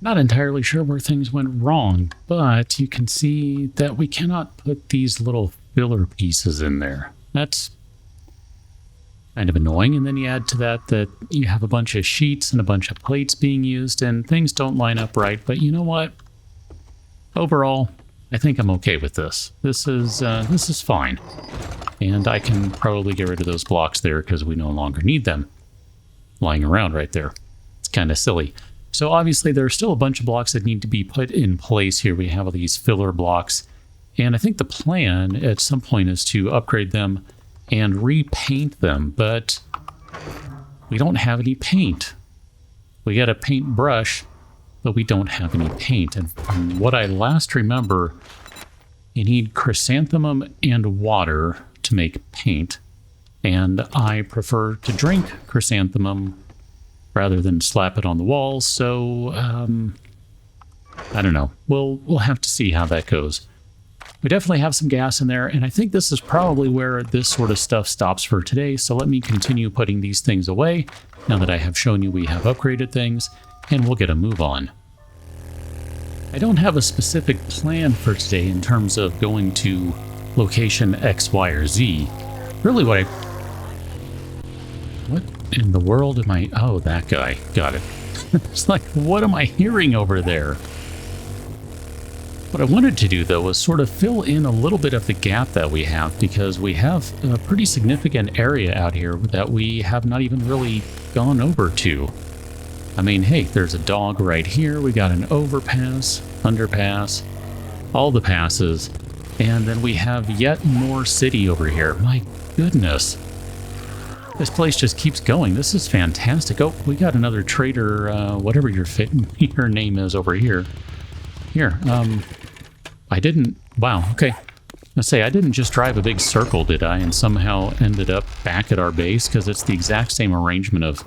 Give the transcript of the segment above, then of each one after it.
Not entirely sure where things went wrong, but you can see that we cannot put these little filler pieces in there. That's kind of annoying. And then you add to that you have a bunch of sheets and a bunch of plates being used, and things don't line up right. But you know what? Overall, I think I'm okay with this. This is fine. And I can probably get rid of those blocks there because we no longer need them lying around right there. It's kind of silly. So obviously there are still a bunch of blocks that need to be put in place here. We have all these filler blocks. And I think the plan at some point is to upgrade them and repaint them. But we don't have any paint. We got a paint brush, but we don't have any paint. And from what I last remember, you need chrysanthemum and water to make paint. And I prefer to drink chrysanthemum rather than slap it on the walls, so I don't know. We'll have to see how that goes. We definitely have some gas in there, and I think this is probably where this sort of stuff stops for today, so let me continue putting these things away now that I have shown you we have upgraded things, and we'll get a move on. I don't have a specific plan for today in terms of going to location X, Y, or Z. Really what in the world am I... Oh, that guy. Got it. It's like, what am I hearing over there? What I wanted to do, though, was sort of fill in a little bit of the gap that we have, because we have a pretty significant area out here that we have not even really gone over to. I mean, hey, there's a dog right here. We got an overpass, underpass, all the passes, and then we have yet more city over here. My goodness. This place just keeps going. This is fantastic. Oh, we got another trader, whatever your name is over here. Here, I didn't... Wow, okay. Let's say I didn't just drive a big circle, did I? And somehow ended up back at our base, because it's the exact same arrangement of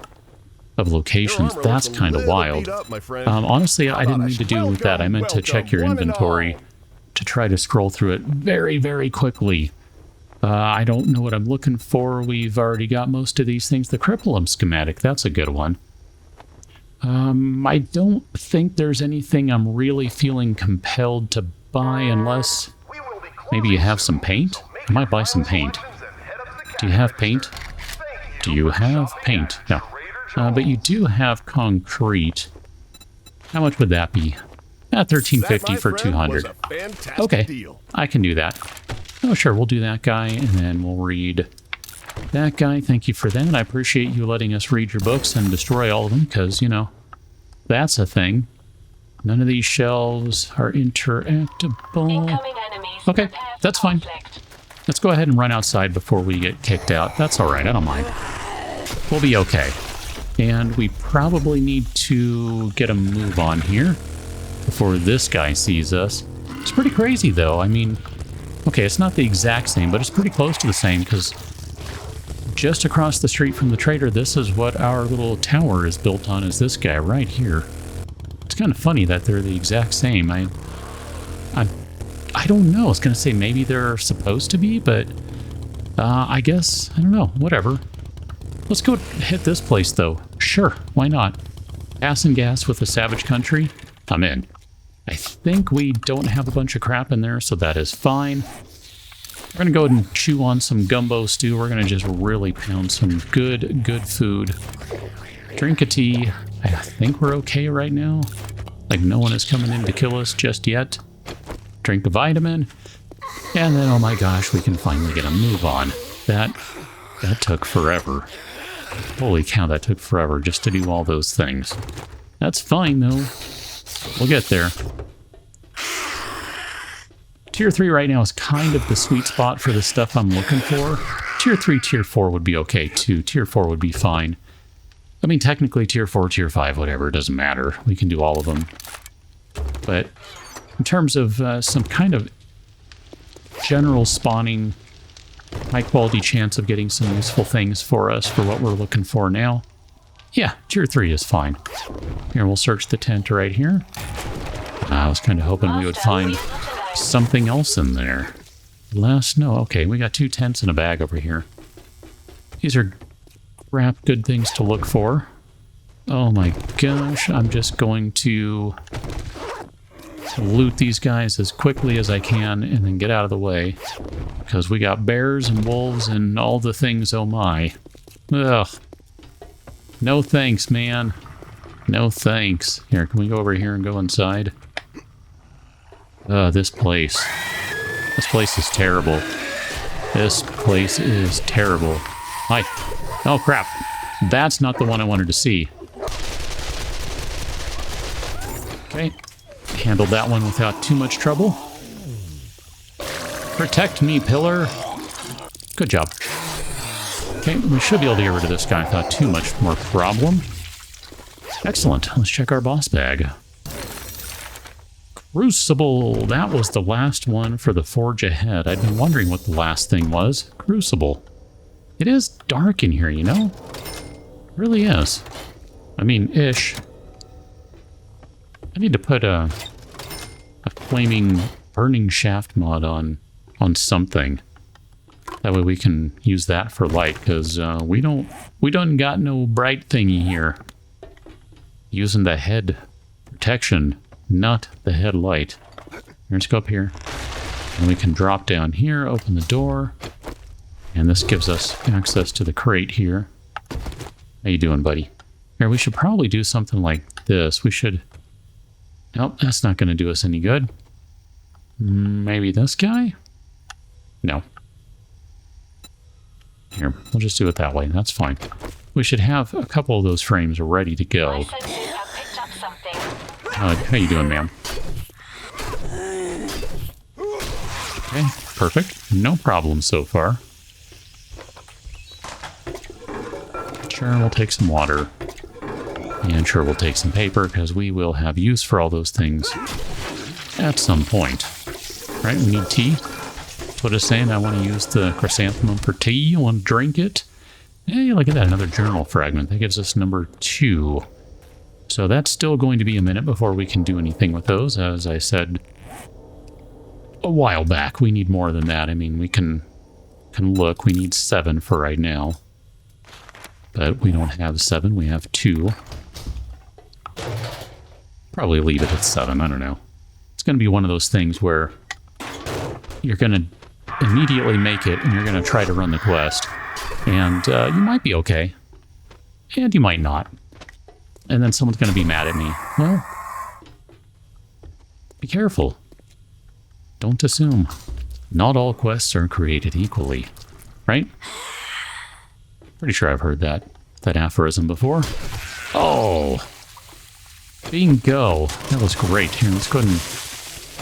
locations. That's kind of wild. Honestly, I didn't mean to do that. I meant to check your inventory to try to scroll through it very, very quickly. I don't know what I'm looking for. We've already got most of these things. The Cripplum schematic, that's a good one. I don't think there's anything I'm really feeling compelled to buy unless maybe you have some paint. I might buy some paint. Do you have paint? Do you have paint? No. But you do have concrete. How much would that be? $13.50 for 200. Okay, I can do that. Oh, sure, we'll do that guy, and then we'll read that guy. Thank you for that. I appreciate you letting us read your books and destroy all of them, because, you know, that's a thing. None of these shelves are interactable. Okay, that's fine. Let's go ahead and run outside before we get kicked out. That's all right, I don't mind. We'll be okay. And we probably need to get a move on here before this guy sees us. It's pretty crazy, though. I mean... Okay, it's not the exact same, but it's pretty close to the same, because just across the street from the trader, this is what our little tower is built on, is this guy right here. It's kind of funny that they're the exact same. I don't know. I was going to say maybe they're supposed to be, but I guess, I don't know, whatever. Let's go hit this place, though. Sure, why not? Gas and gas with a savage country? I'm in. I think we don't have a bunch of crap in there, so that is fine. We're going to go ahead and chew on some gumbo stew. We're going to just really pound some good food. Drink a tea. I think we're okay right now. Like, no one is coming in to kill us just yet. Drink a vitamin. And then, oh my gosh, we can finally get a move on. That took forever. Holy cow, that took forever just to do all those things. That's fine, though. We'll get there. Tier 3 right now is kind of the sweet spot for the stuff I'm looking for. Tier 3, Tier 4 would be okay, too. Tier 4 would be fine. I mean, technically, Tier 4, Tier 5, whatever, it doesn't matter. We can do all of them. But in terms of some kind of general spawning, high-quality chance of getting some useful things for us for what we're looking for now, yeah, Tier 3 is fine. Here, we'll search the tent right here. I was kind of hoping we would find something else in there. No, okay, we got 2 tents and a bag over here. These are good things to look for. Oh my gosh, I'm just going to loot these guys as quickly as I can and then get out of the way. Because we got bears and wolves and all the things, oh my. Ugh. No thanks, man. No thanks. Here, can we go over here and go inside? This place. This place is terrible. This place is terrible. Hi. Oh, crap. That's not the one I wanted to see. Okay. Handled that one without too much trouble. Protect me, pillar. Good job. Okay, we should be able to get rid of this guy without too much more problem. Excellent. Let's check our boss bag. Crucible. That was the last one for the Forge Ahead. I'd been wondering what the last thing was. Crucible. It is dark in here, you know? It really is. I mean, ish. I need to put a flaming burning shaft mod on something. That way we can use that for light, because we don't got no bright thingy here. Using the head protection, not the headlight. Let's go up here. And we can drop down here, open the door. And this gives us access to the crate here. How you doing, buddy? Here, we should probably do something like this. We should... Nope, that's not going to do us any good. Maybe this guy? No. Here, we'll just do it that way. That's fine. We should have a couple of those frames ready to go. My senses have picked up something. How you doing, ma'am? Okay, perfect. No problem so far. Sure, we'll take some water. And sure, we'll take some paper, because we will have use for all those things at some point. Right, we need tea. Put us saying I want to use the chrysanthemum for tea. You want to drink it? Hey, look at that, another journal fragment. That gives us number 2. So that's still going to be a minute before we can do anything with those. As I said a while back, we need more than that. I mean, we can look. We need 7 for right now. But we don't have 7, we have 2. Probably leave it at 7, I don't know. It's going to be one of those things where you're going to immediately make it and you're going to try to run the quest. And you might be okay. And you might not. And then someone's going to be mad at me. Well, be careful. Don't assume. Not all quests are created equally. Right? Pretty sure I've heard that aphorism before. Oh! Bingo! That was great. Here, let's go ahead and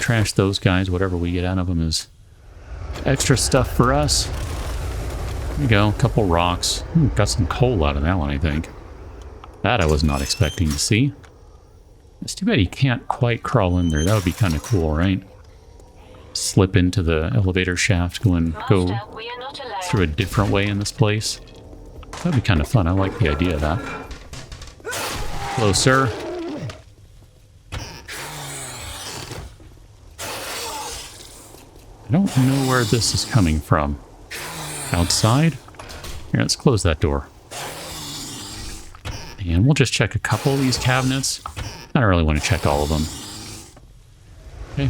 trash those guys. Whatever we get out of them is extra stuff for us. There we go. A couple rocks. Got some coal out of that one, I think. That I was not expecting to see. It's too bad he can't quite crawl in there. That would be kind of cool, right? Slip into the elevator shaft, go through a different way in this place. That'd be kind of fun. I like the idea of that. Hello, sir. I don't know where this is coming from. Outside? Here, let's close that door. And we'll just check a couple of these cabinets. I don't really want to check all of them. Okay.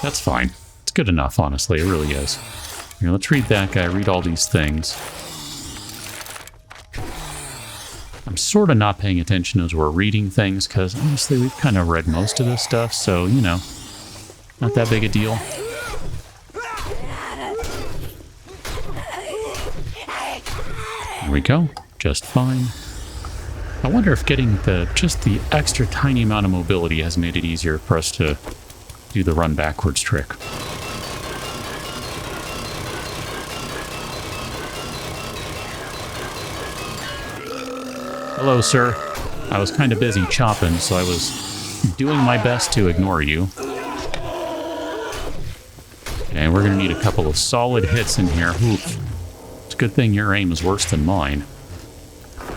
That's fine. It's good enough, honestly. It really is. Here, let's read that guy. Read all these things. I'm sort of not paying attention as we're reading things, because honestly, we've kind of read most of this stuff, so, you know, not that big a deal. There we go. Just fine. I wonder if getting just the extra tiny amount of mobility has made it easier for us to do the run backwards trick. Hello, sir. I was kind of busy chopping, so I was doing my best to ignore you. And we're going to need a couple of solid hits in here. Oof. It's a good thing your aim is worse than mine.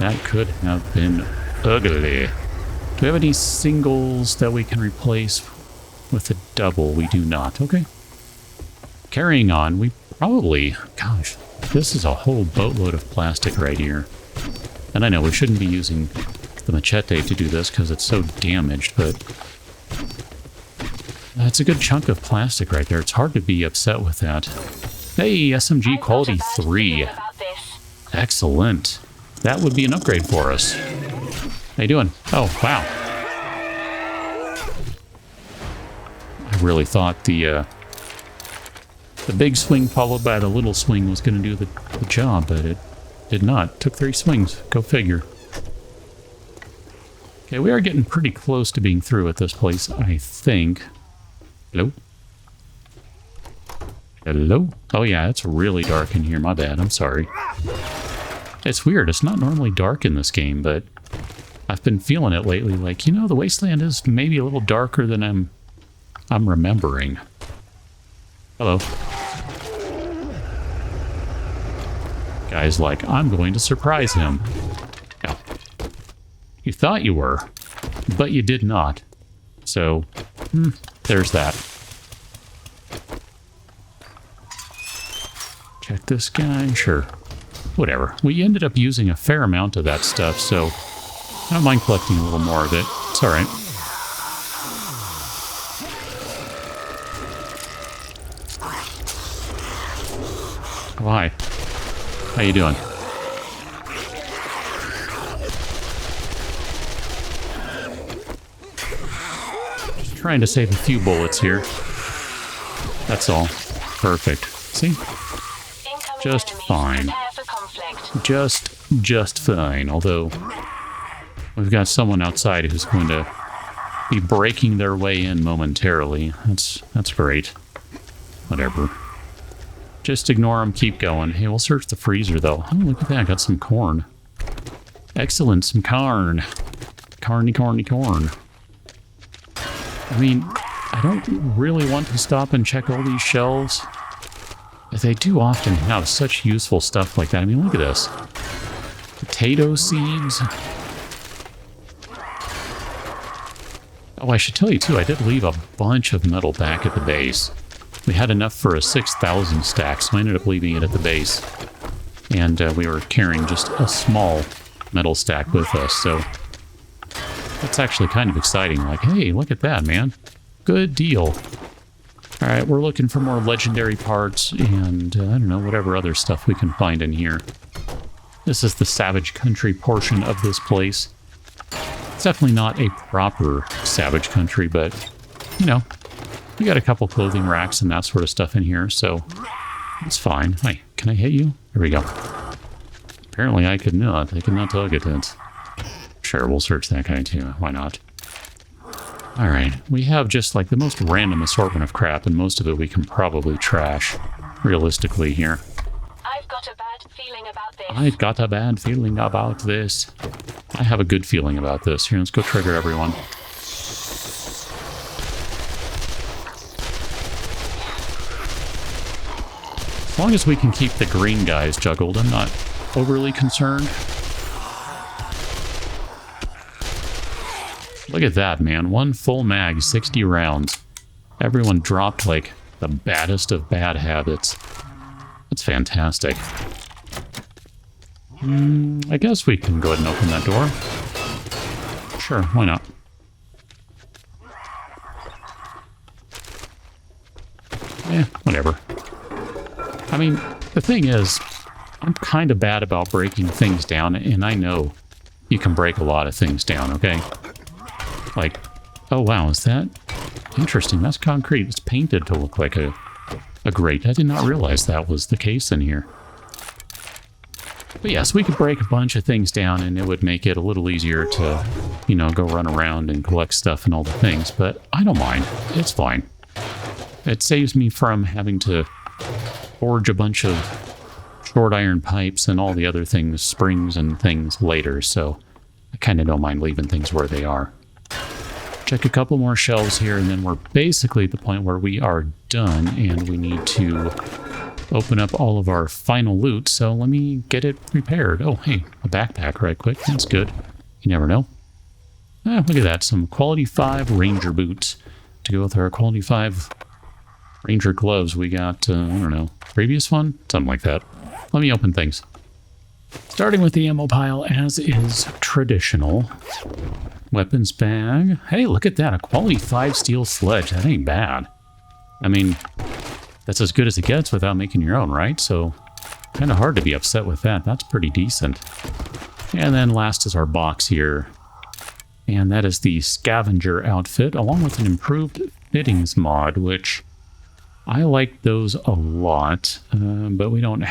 That could have been ugly. Do we have any singles that we can replace with a double? We do not. Okay. Carrying on, we probably... Gosh, this is a whole boatload of plastic right here. And I know we shouldn't be using the machete to do this because it's so damaged, but that's a good chunk of plastic right there. It's hard to be upset with that. Hey, SMG quality 3. Excellent. That would be an upgrade for us. How you doing? Oh, wow. I really thought the big swing followed by the little swing was going to do the job, but it did not. Took 3 swings. Go figure. Okay, we are getting pretty close to being through at this place, I think. Hello? Hello? Oh yeah, it's really dark in here. My bad. I'm sorry. It's weird. It's not normally dark in this game, but I've been feeling it lately. Like, you know, the wasteland is maybe a little darker than I'm remembering. Hello. Guy's like, I'm going to surprise him. Yeah. You thought you were, but you did not. So, there's that. Check this guy. Sure. Whatever. We ended up using a fair amount of that stuff, so I don't mind collecting a little more of it. It's alright. Oh, hi. How you doing? Just trying to save a few bullets here. That's all. Perfect. See? Just fine. Just fine. Although we've got someone outside who's going to be breaking their way in momentarily. That's great. Whatever. Just ignore them, keep going. Hey, we'll search the freezer, though. Oh, look at that. Got some corn. Excellent, some corn. Corny, corny, corn. I mean, I don't really want to stop and check all these shelves. But they do often have such useful stuff like that. I mean, look at this. Potato seeds. Oh, I should tell you, too, I did leave a bunch of metal back at the base. We had enough for a 6,000 stack, so I ended up leaving it at the base. And we were carrying just a small metal stack with us, so that's actually kind of exciting. Like, hey, look at that, man. Good deal. Alright, we're looking for more legendary parts and, I don't know, whatever other stuff we can find in here. This is the Savage Country portion of this place. It's definitely not a proper Savage Country, but, you know, we got a couple clothing racks and that sort of stuff in here, so it's fine. Hi, can I hit you? There we go. Apparently I could not. I could not target it. Sure, we'll search that guy too. Why not? Alright, we have just like the most random assortment of crap, and most of it we can probably trash, realistically here. I've got a bad feeling about this. I've got a bad feeling about this. I have a good feeling about this. Here, let's go trigger everyone. As long as we can keep the green guys juggled, I'm not overly concerned. Look at that, man. One full mag, 60 rounds. Everyone dropped like the baddest of bad habits. That's fantastic. I guess we can go ahead and open that door. Sure, why not? Eh, whatever. I mean, the thing is, I'm kind of bad about breaking things down, and I know you can break a lot of things down, okay? Like, oh wow, is that interesting? That's concrete. It's painted to look like a grate. I did not realize that was the case in here. But yes, we could break a bunch of things down and it would make it a little easier to, you know, go run around and collect stuff and all the things, but I don't mind. It's fine. It saves me from having to forge a bunch of short iron pipes and all the other things, springs and things later, so I kind of don't mind leaving things where they are. Check a couple more shelves here, and then we're basically at the point where we are done, and we need to open up all of our final loot, so let me get it prepared. Oh, hey, a backpack right quick. That's good. You never know. Ah, look at that. Some quality 5 Ranger boots to go with our quality 5 Ranger gloves. We got, I don't know, previous one? Something like that. Let me open things. Starting with the ammo pile, as is traditional. Weapons bag. Hey, look at that. A quality 5 steel sledge. That ain't bad. I mean, that's as good as it gets without making your own, right? So, kind of hard to be upset with that. That's pretty decent. And then last is our box here. And that is the scavenger outfit, along with an improved fittings mod, which I like those a lot, but we don't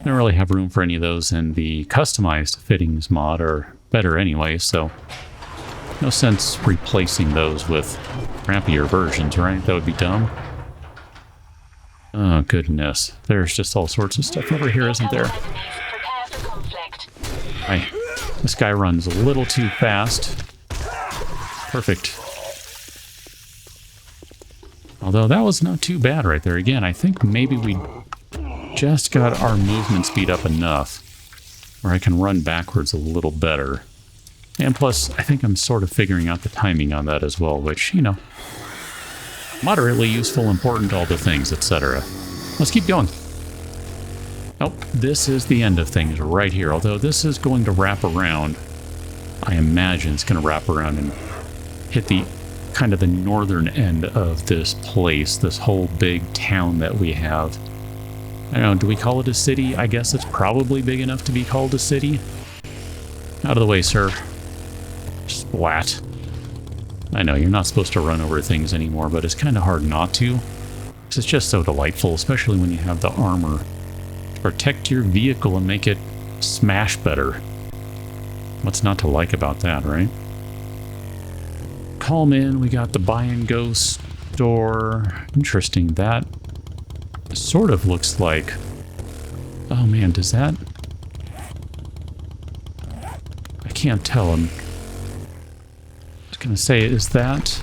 really have room for any of those in the customized fittings mod, or better anyway, so no sense replacing those with crappier versions, right? That would be dumb. Oh, goodness. There's just all sorts of stuff over here, isn't there? This guy runs a little too fast. Perfect. Although that was not too bad right there. Again, I think maybe we just got our movement speed up enough where I can run backwards a little better. And plus, I think I'm sort of figuring out the timing on that as well, which, you know, moderately useful, important, all the things, etc. Let's keep going. Oh, this is the end of things right here, although this is going to wrap around. I imagine it's going to wrap around and hit the kind of the northern end of this place, this whole big town that we have. I don't know, do we call it a city? I guess it's probably big enough to be called a city. Out of the way, sir. Splat. I know, you're not supposed to run over things anymore, but it's kind of hard not to. Because it's just so delightful, especially when you have the armor to protect your vehicle and make it smash better. What's not to like about that, right? Calm in, we got the buy and go store. Interesting, that sort of looks like... Oh man, does that... I can't tell. I was gonna say, is that...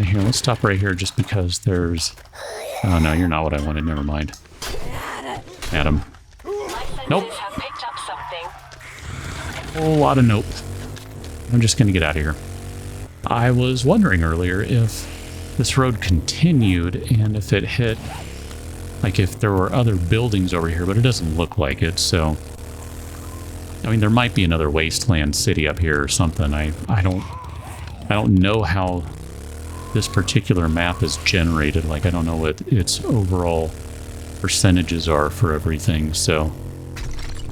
here, let's stop right here just because there's... Oh no, you're not what I wanted, never mind. Adam. Nope. Whole lot of nope. I'm just gonna get out of here. I was wondering earlier if this road continued and if it hit, like if there were other buildings over here, but it doesn't look like it, so... I mean, there might be another wasteland city up here or something. I don't know how this particular map is generated. Like, I don't know what its overall percentages are for everything, so...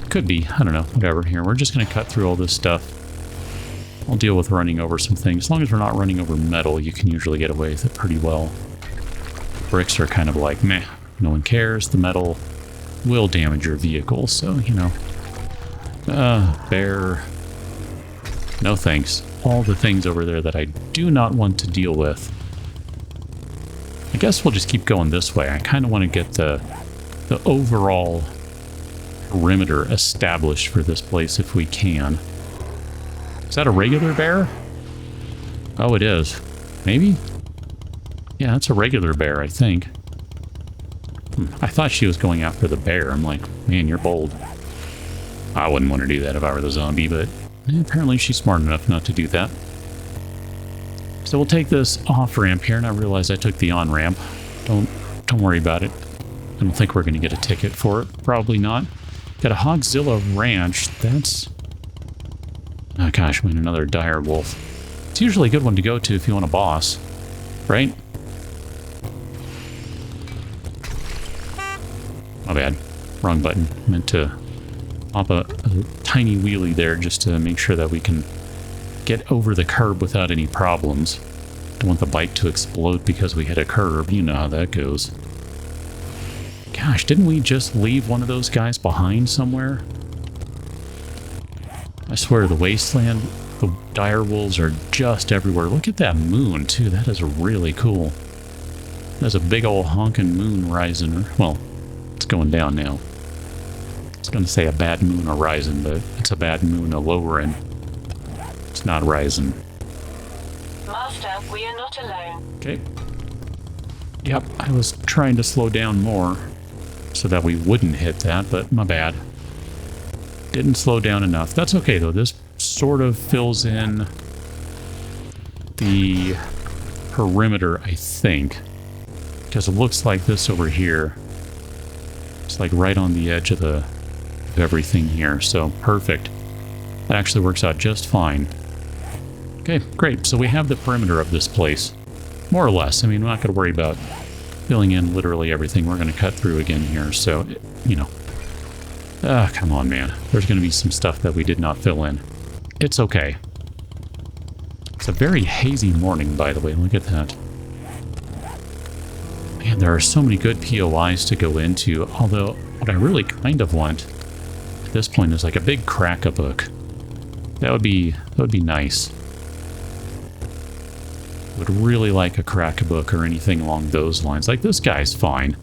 Could be, I don't know, whatever. Here, we're just going to cut through all this stuff. I'll deal with running over some things. As long as we're not running over metal, you can usually get away with it pretty well. Bricks are kind of like, meh, no one cares. The metal will damage your vehicle, so, you know. Bear. No thanks. All the things over there that I do not want to deal with. I guess we'll just keep going this way. I kind of want to get the overall perimeter established for this place if we can. Is that a regular bear? Oh, it is. Maybe? Yeah, that's a regular bear, I think. I thought she was going after the bear. I'm like, man, you're bold. I wouldn't want to do that if I were the zombie, but apparently she's smart enough not to do that. So we'll take this off-ramp here, and I realize I took the on-ramp. Don't worry about it. I don't think we're going to get a ticket for it. Probably not. Got a Hogzilla Ranch. That's... Oh gosh, man, another dire wolf. It's usually a good one to go to if you want a boss, right? My bad. Wrong button. Meant to pop a tiny wheelie there just to make sure that we can get over the curb without any problems. Don't want the bike to explode because we hit a curb. You know how that goes. Gosh, didn't we just leave one of those guys behind somewhere? I swear, the wasteland, the dire wolves are just everywhere. Look at that moon, too. That is really cool. There's a big old honking moon rising. Well, it's going down now. I was going to say a bad moon horizon, but it's a bad moon a lowering. It's not rising. Master, we are not alone. Okay. Yep, I was trying to slow down more so that we wouldn't hit that, but my bad. Didn't slow down enough. That's okay, though. This sort of fills in the perimeter, I think. Because it looks like this over here. It's like right on the edge of the everything here, so perfect. That actually works out just fine. Okay, great. So we have the perimeter of this place, more or less. I mean, we're not going to worry about filling in literally everything. We're going to cut through again here, so, you know. Come on, man. There's going to be some stuff that we did not fill in. It's okay. It's a very hazy morning, by the way. Look at that. Man, there are so many good POIs to go into, although what I really kind of want at this point is like a big crack-a-book. That would be nice. Would really like a crack-a-book or anything along those lines. Like, this guy's fine.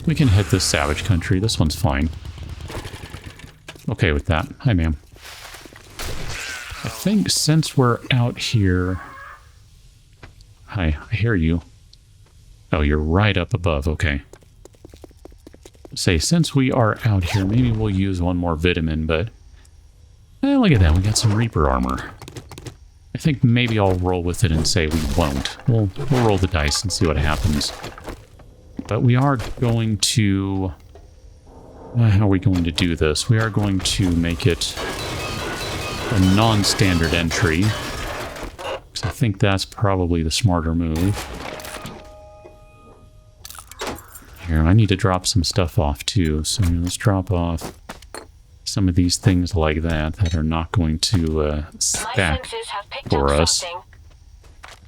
We can hit this savage country. This one's fine. Okay with that. Hi, ma'am. I think since we're out here... Hi, I hear you. Oh, you're right up above. Okay. Say, since we are out here, maybe we'll use one more vitamin, but... look at that. We got some Reaper armor. I think maybe I'll roll with it and say we won't. We'll roll the dice and see what happens. But we are going to... how are we going to do this? We are going to make it a non-standard entry. Because I think that's probably the smarter move. Here, I need to drop some stuff off too. So let's drop off some of these things like that are not going to stack for us.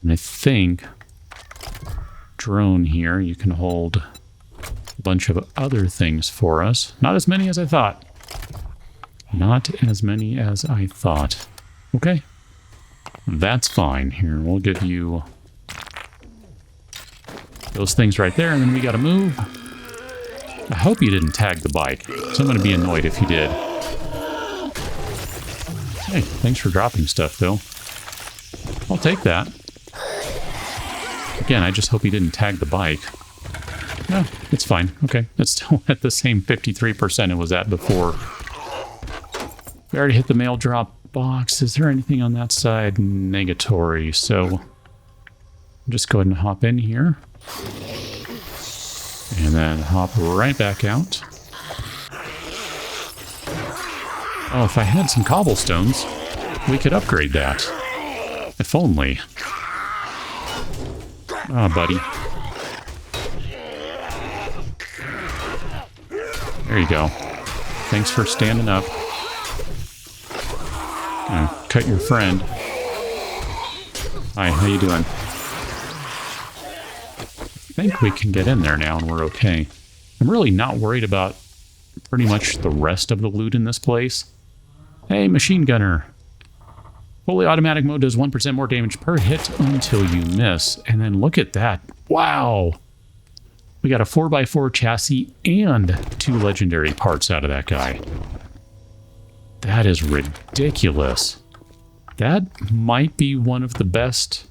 And I think drone here, you can hold a bunch of other things for us. Not as many as I thought. Not as many as I thought. Okay. That's fine. Here, we'll give you those things right there, and then we gotta move. I hope you didn't tag the bike, so I'm gonna be annoyed if you did. Hey, thanks for dropping stuff, though. I'll take that. Again, I just hope you didn't tag the bike. No, it's fine. Okay, it's still at the same 53% it was at before. We already hit the mail drop box. Is there anything on that side? Negatory. So, just go ahead and hop in here. And then hop right back out. Oh, if I had some cobblestones, we could upgrade that. If only. Ah, buddy. There you go. Thanks for standing up. Cut your friend. Hi, how you doing? I think we can get in there now and we're okay. I'm really not worried about pretty much the rest of the loot in this place. Hey, machine gunner. Fully automatic mode does 1% more damage per hit until you miss. And then look at that. Wow. We got a 4x4 chassis and 2 legendary parts out of that guy. That is ridiculous. That might be one of the best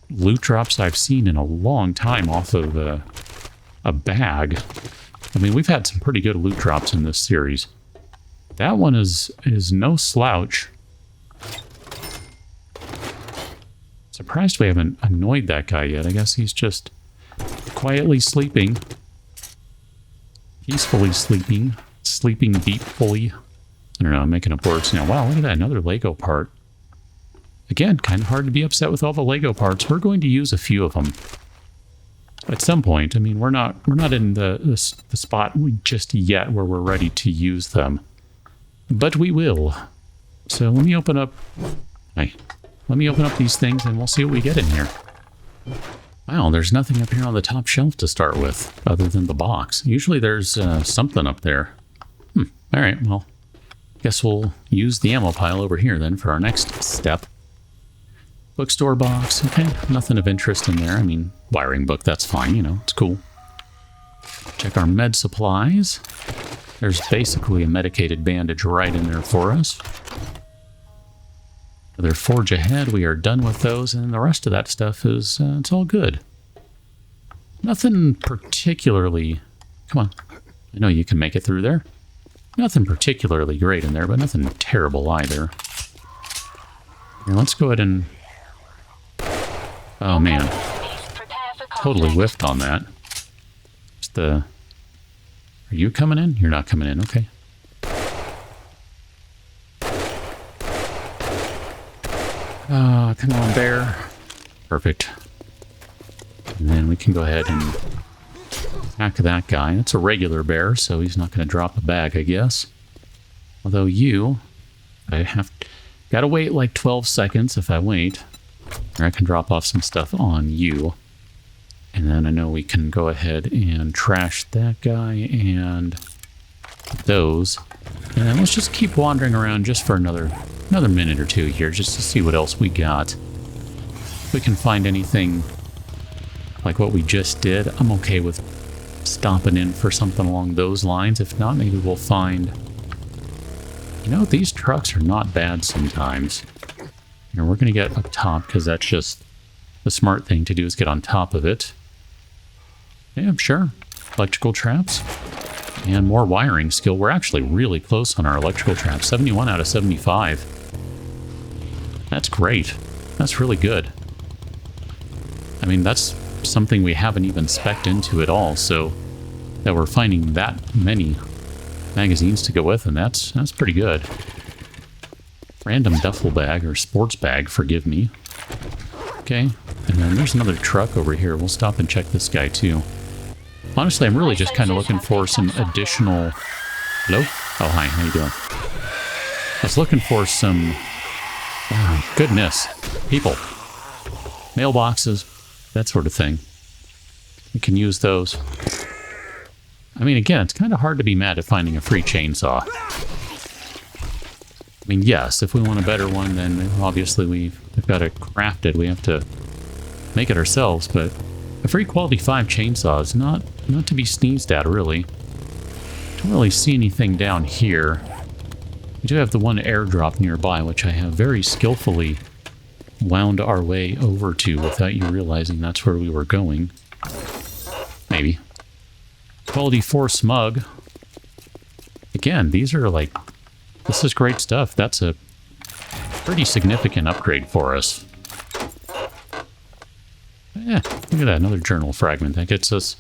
loot drops I've seen in a long time off of a bag. I mean, we've had some pretty good loot drops in this series. That one is no slouch. Surprised we haven't annoyed that guy yet. I guess he's just quietly sleeping. Peacefully sleeping. Sleeping deepfully. I don't know, I'm making up words now. Wow, look at that, another Lego part. Again, kind of hard to be upset with all the Lego parts. We're going to use a few of them. At some point, I mean, we're not in the spot just yet where we're ready to use them. But we will. So let me open up... Hey, let me open up these things and we'll see what we get in here. Wow, there's nothing up here on the top shelf to start with, other than the box. Usually there's something up there. Alright, well, guess we'll use the ammo pile over here then for our next step. Bookstore box, okay, nothing of interest in there. I mean, wiring book, that's fine, you know, it's cool. Check our med supplies. There's basically a medicated bandage right in there for us. Another forge ahead, we are done with those, and the rest of that stuff is, it's all good. Nothing particularly, come on, I know you can make it through there. Nothing particularly great in there, but nothing terrible either. Here, let's go ahead and... Oh man, totally whiffed on that. Just the Are you coming in? You're not coming in. Okay. Come on, bear. Perfect. And then we can go ahead and attack that guy. It's a regular bear, so he's not going to drop a bag, I guess. Although you, gotta wait like 12 seconds if I wait. Or I can drop off some stuff on you. And then I know we can go ahead and trash that guy and those. And then let's just keep wandering around just for another minute or two here, just to see what else we got. If we can find anything like what we just did, I'm okay with stopping in for something along those lines. If not, maybe we'll find... You know, these trucks are not bad sometimes. You know, we're going to get up top because that's just the smart thing to do is get on top of it. Yeah, sure. Electrical traps. And more wiring skill. We're actually really close on our electrical traps. 71 out of 75. That's great. That's really good. I mean, that's something we haven't even spec'd into at all, so that we're finding that many magazines to go with, and that's pretty good. Random duffel bag, or sports bag, forgive me. Okay, and then there's another truck over here. We'll stop and check this guy, too. Honestly, I'm really just kind of looking for some additional... Hello? Oh, hi, how you doing? I was looking for some... Oh, goodness. People. Mailboxes. That sort of thing. We can use those. I mean, again, it's kind of hard to be mad at finding a free chainsaw. I mean, yes, if we want a better one, then obviously we've got to craft it. We have to make it ourselves, but a free quality 5 chainsaw is not to be sneezed at, really. Don't really see anything down here. We do have the one airdrop nearby, which I have very skillfully wound our way over to without you realizing that's where we were going. Maybe. Quality 4 smug. Again, these are like... This is great stuff. That's a pretty significant upgrade for us. Yeah, look at that. Another journal fragment. That gets us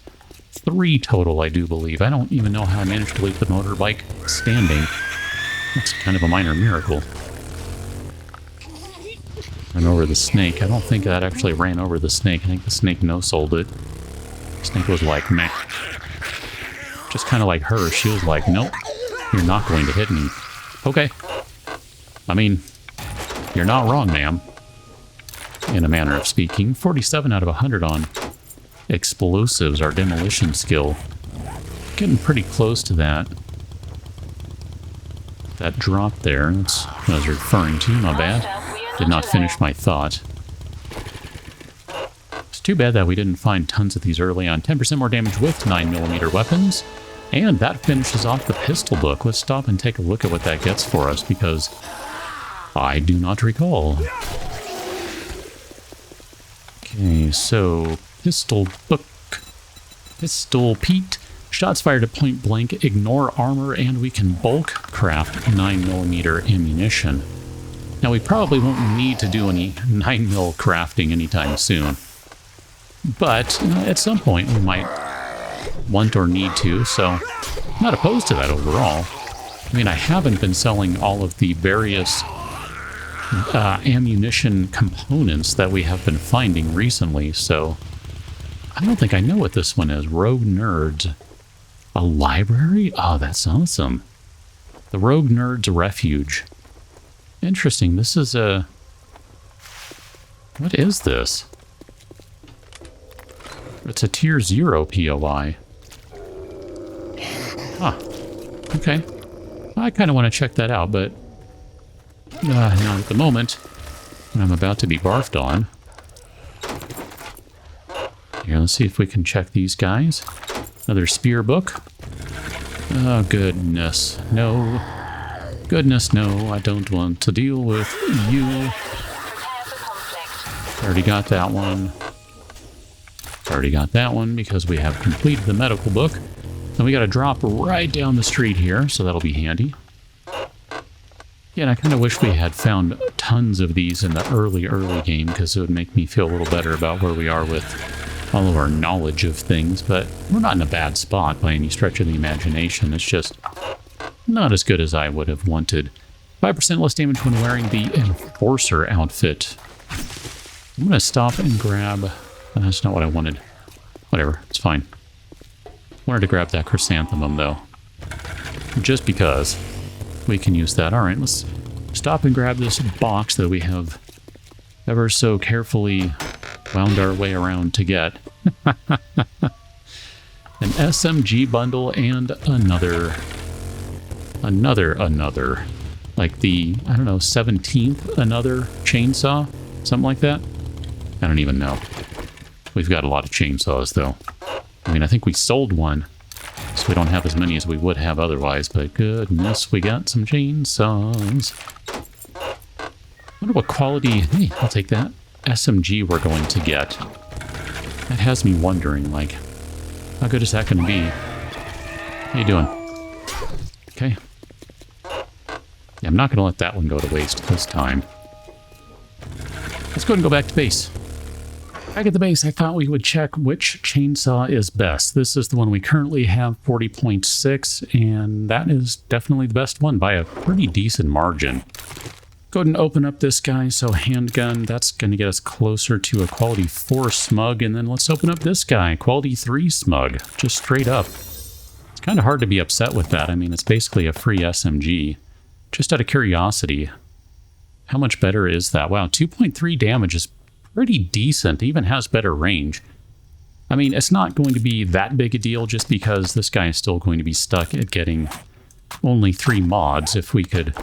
3 total, I do believe. I don't even know how I managed to leave the motorbike standing. That's kind of a minor miracle. Ran over the snake. I don't think that actually ran over the snake. I think the snake no-sold it. The snake was like, meh. Just kind of like her. She was like, nope, you're not going to hit me. Okay. I mean, you're not wrong, ma'am. In a manner of speaking. 47 out of 100 on explosives, our demolition skill. Getting pretty close to that. That drop there, that's what I was referring to, not bad. Did not finish my thought. It's too bad that we didn't find tons of these early on. 10% more damage with 9mm weapons. And that finishes off the pistol book. Let's stop and take a look at what that gets for us, because I do not recall. Okay, so pistol book. Pistol Pete. Shots fired at point blank, ignore armor, and we can bulk craft 9mm ammunition. Now, we probably won't need to do any 9mm crafting anytime soon. But at some point, we might want or need to, so I'm not opposed to that overall. I mean, I haven't been selling all of the various ammunition components that we have been finding recently, so I don't think I know what this one is. Rogue Nerds. A library? Oh, that's awesome. The Rogue Nerds Refuge. Interesting. This is a... What is this? It's a tier 0 POI. Huh. Okay. I kind of want to check that out, but not at the moment. When I'm about to be barfed on. Here, let's see if we can check these guys. Another spear book. Oh, goodness. No. Goodness, no. I don't want to deal with you. Already got that one. Already got that one because we have completed the medical book. And we got to drop right down the street here, so that'll be handy. Yeah, and I kind of wish we had found tons of these in the early game, because it would make me feel a little better about where we are with all of our knowledge of things, but we're not in a bad spot by any stretch of the imagination. It's just not as good as I would have wanted. 5% less damage when wearing the Enforcer outfit. I'm going to stop and grab... That's not what I wanted. Whatever, it's fine. Wanted to grab that chrysanthemum, though. Just because we can use that. Alright, let's stop and grab this box that we have ever so carefully wound our way around to get. An SMG bundle and another. Like the, I don't know, 17th another chainsaw? Something like that? I don't even know. We've got a lot of chainsaws, though. I mean, I think we sold one, so we don't have as many as we would have otherwise, but goodness, we got some chainsaws. I wonder what quality... Hey, I'll take that. SMG we're going to get. That has me wondering, like, how good is that going to be? How you doing? Okay. Yeah, I'm not going to let that one go to waste this time. Let's go ahead and go back to base. Back at the base, I thought we would check which chainsaw is best. This is the one we currently have, 40.6, and that is definitely the best one by a pretty decent margin. Go ahead and open up this guy. So handgun, that's going to get us closer to a quality 4 smug, and then let's open up this guy, quality 3 smug, just straight up. It's kind of hard to be upset with that. I mean, it's basically a free SMG. Just out of curiosity, how much better is that? Wow, 2.3 damage is pretty decent. It even has better range. I mean, it's not going to be that big a deal just because this guy is still going to be stuck at getting only 3 mods. If we could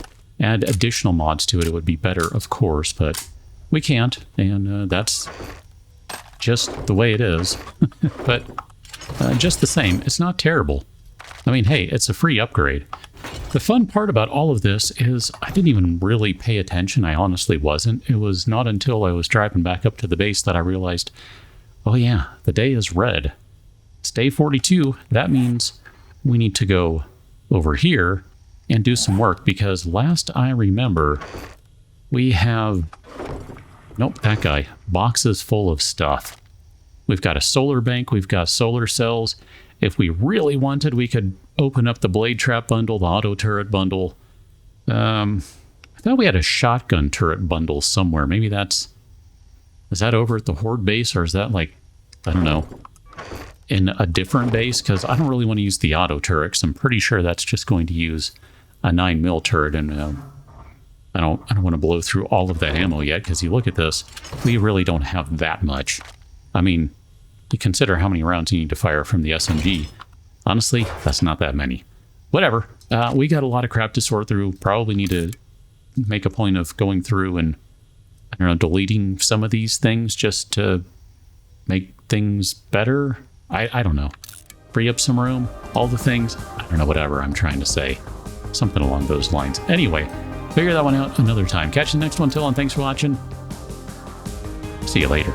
add additional mods to it, it would be better, of course, but we can't, and that's just the way it is. But just the same, it's not terrible. I mean, hey, it's a free upgrade. The fun part about all of this is I didn't even really pay attention. I honestly wasn't. It was not until I was driving back up to the base that I realized, oh yeah, the day is red. It's day 42. That means we need to go over here and do some work, because last I remember, we have, nope, that guy, boxes full of stuff. We've got a solar bank, we've got solar cells. If we really wanted, we could open up the blade trap bundle, the auto turret bundle. I thought we had a shotgun turret bundle somewhere. Maybe is that over at the Horde base, or is that, like, I don't know, in a different base? Because I don't really want to use the auto turret, because I'm pretty sure that's just going to use a 9mm turret, and I don't want to blow through all of that ammo yet, because you look at this, we really don't have that much. I mean, you consider how many rounds you need to fire from the SMG. Honestly, that's not that many. Whatever. We got a lot of crap to sort through. Probably need to make a point of going through and, I don't know, deleting some of these things just to make things better. I don't know. Free up some room. All the things. I don't know, whatever I'm trying to say. Something along those lines. Anyway, figure that one out another time. Catch you next one. Till then, thanks for watching. See you later.